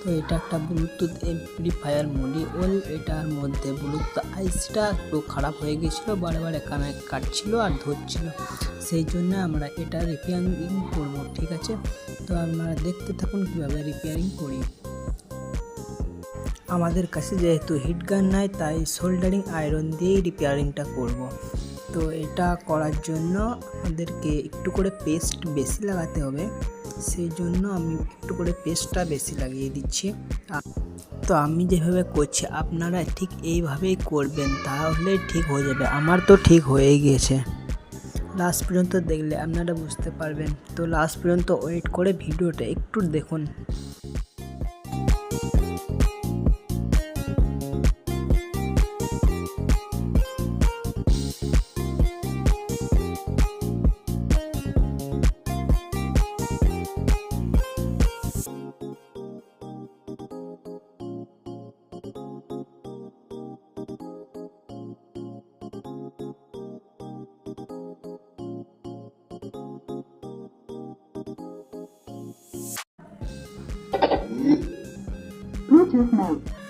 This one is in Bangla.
তো এটা একটা ব্লুটুথ এমপ্লিফায়ার মডিউল। এটার মধ্যে ব্লুটুথ আইসটা একটু খারাপ হয়ে গেছিলো, বারে কানে কাটছিল আর ধরছিল, সেই জন্য আমরা এটা রিপেয়ারিং করব। ঠিক আছে, তো আপনারা দেখতে থাকুন কীভাবে রিপেয়ারিং করি। আমাদের কাছে যেহেতু হিট গান নাই, তাই সোল্ডারিং আয়রন দিয়েই রিপেয়ারিংটা করব। তো এটা করার জন্য আমাদেরকে একটু করে পেস্ট বেশি লাগাতে হবে, সেই জন্য আমি একটু করে পেস্টটা বেশি লাগিয়ে দিচ্ছি। তো আমি যেভাবে করছি আপনারা ঠিক এইভাবেই করবেন, তাহলে ঠিক হয়ে যাবে। আমার তো ঠিক হয়ে গিয়েছে। লাস্ট পর্যন্ত দেখলে আপনারা বুঝতে পারবেন। তো লাস্ট পর্যন্ত ওয়েট করে ভিডিওটা একটু দেখুন। Bluetooth mode.